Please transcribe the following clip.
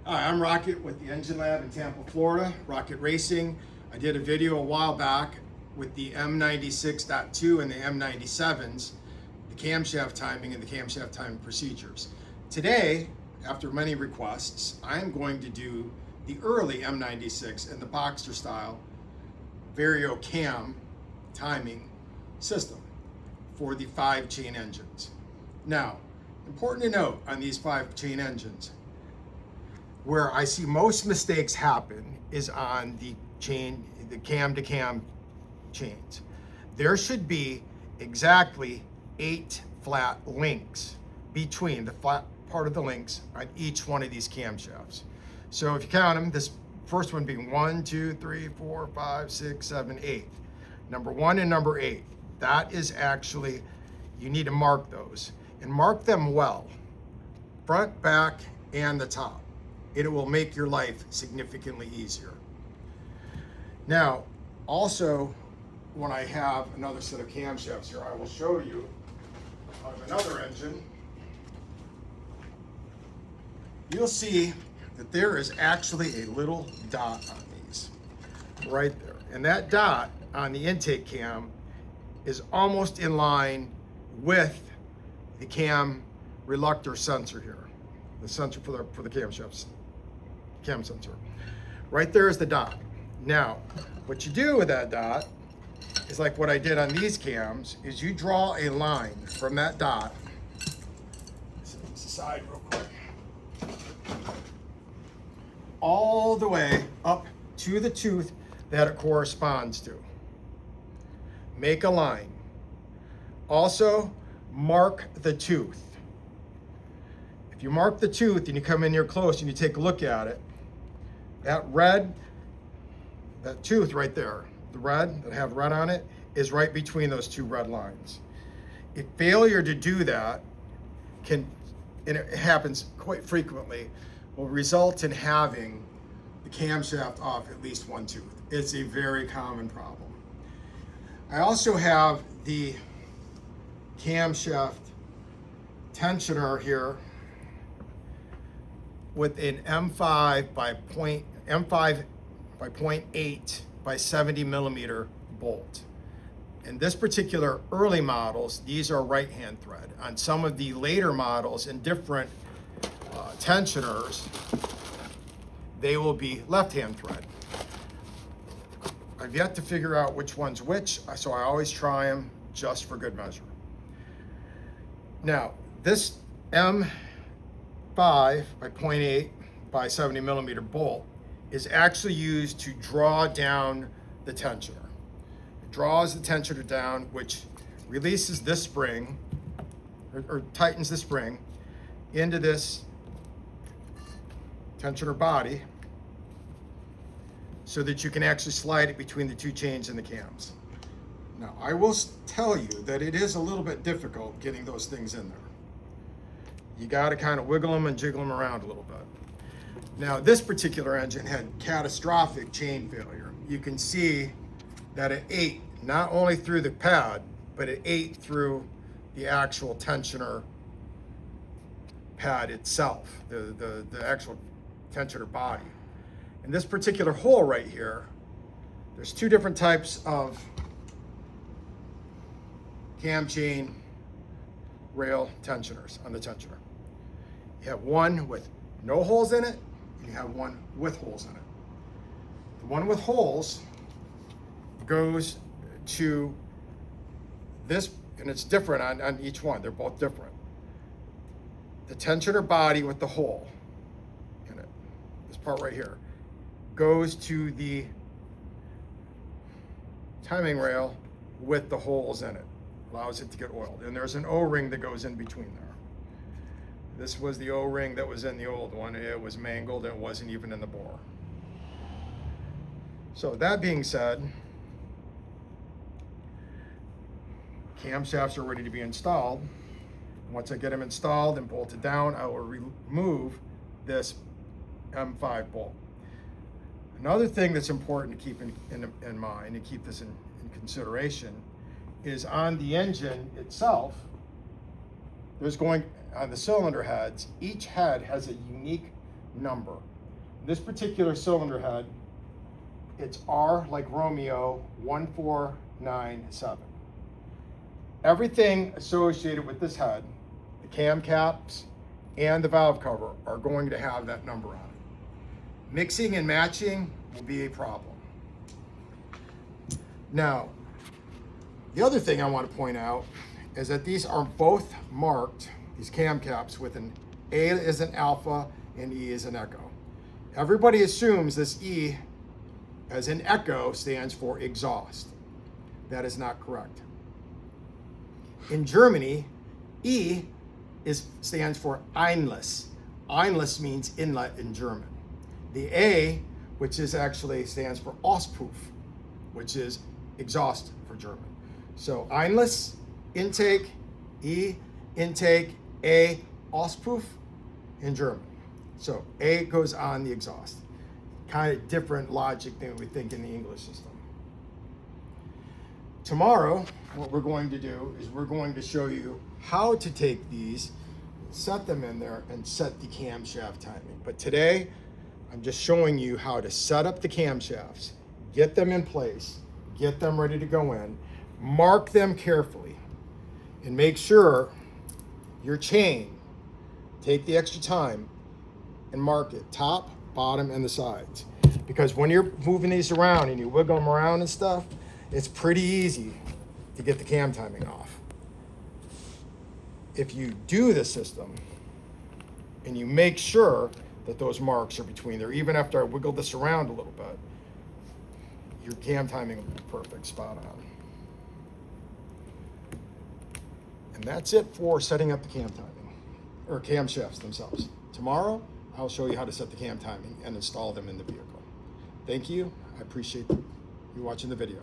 Hi, I'm Rokket with the Engine Lab in Tampa, Florida, Rokket Racing. I did a video a while back with the M96.2 and the M97s, the camshaft timing and the camshaft timing procedures. Today, after many requests, I'm going to do the early M96 and the Boxster style Vario Cam timing system for the 5-chain engines. Now, important to note on these 5-chain engines, where I see most mistakes happen is on the cam to cam chains. There should be exactly 8 flat links between the flat part of the links on each one of these camshafts. So if you count them, this first one being 1, 2, 3, 4, 5, 6, 7, 8. Number 1 and number 8. That is actually, you need to mark those and mark them well, front, back, and the top. It will make your life significantly easier. Now, also, when I have another set of camshafts here, I will show you on another engine. You'll see that there is actually a little dot on these, right there. And that dot on the intake cam is almost in line with the cam reluctor sensor here, the sensor for the camshafts. Cam sensor. Right there is the dot. Now, what you do with that dot is like what I did on these cams, is you draw a line from that dot. Set this aside real quick. All the way up to the tooth that it corresponds to. Make a line. Also, mark the tooth. If you mark the tooth and you come in here close and you take a look at it, that red, that tooth right there, the red, that have red on it, is right between those 2 red lines. A failure to do that can, and it happens quite frequently, will result in having the camshaft off at least 1 tooth. It's a very common problem. I also have the camshaft tensioner here with an M5 by 0.8 by 70 millimeter bolt. In this particular early models, these are right-hand thread. On some of the later models in different tensioners, they will be left-hand thread. I've yet to figure out which one's which, so I always try them just for good measure. Now, this M5 by 0.8 by 70 millimeter bolt is actually used to draw down the tensioner. It draws the tensioner down, which releases this spring, or tightens the spring into this tensioner body so that you can actually slide it between the 2 chains and the cams. Now, I will tell you that it is a little bit difficult getting those things in there. You got to kind of wiggle them and jiggle them around a little bit. Now, this particular engine had catastrophic chain failure. You can see that it ate not only through the pad, but it ate through the actual tensioner pad itself, the actual tensioner body. In this particular hole right here, there's 2 different types of cam chain rail tensioners on the tensioner. You have one with no holes in it, and you have one with holes in it. The one with holes goes to this, and it's different on each one. They're both different. The tensioner body with the hole in it, this part right here, goes to the timing rail with the holes in it. Allows it to get oiled. And there's an O-ring that goes in between there. This was the O-ring that was in the old one. It was mangled. It wasn't even in the bore. So that being said, camshafts are ready to be installed. Once I get them installed and bolted down, I will remove this M5 bolt. Another thing that's important to keep in mind and keep this in consideration is on the engine itself, there's going, on the cylinder heads, each head has a unique number. This particular cylinder head, it's R like Romeo 1497. Everything associated with this head, the cam caps and the valve cover, are going to have that number on it. Mixing and matching will be a problem. Now, the other thing I want to point out is that these are both marked, these cam caps, with an A is an alpha and E is an echo. Everybody assumes this E as in echo stands for exhaust. That is not correct. In Germany, E stands for Einlass. Einlass means inlet in German. The A, which is actually stands for Auspuff, which is exhaust for German. So Einlass, intake, E, intake, A, Auspuff in German. So A goes on the exhaust. Kind of different logic than we think in the English system. Tomorrow, what we're going to do is we're going to show you how to take these, set them in there, and set the camshaft timing. But today, I'm just showing you how to set up the camshafts, get them in place, get them ready to go in, mark them carefully, and make sure your chain, take the extra time and mark it top, bottom, and the sides. Because when you're moving these around and you wiggle them around and stuff, it's pretty easy to get the cam timing off. If you do the system and you make sure that those marks are between there, even after I wiggle this around a little bit, your cam timing will be perfect, spot on. And that's it for setting up the cam timing, or camshafts themselves. Tomorrow, I'll show you how to set the cam timing and install them in the vehicle. Thank you. I appreciate you watching the video.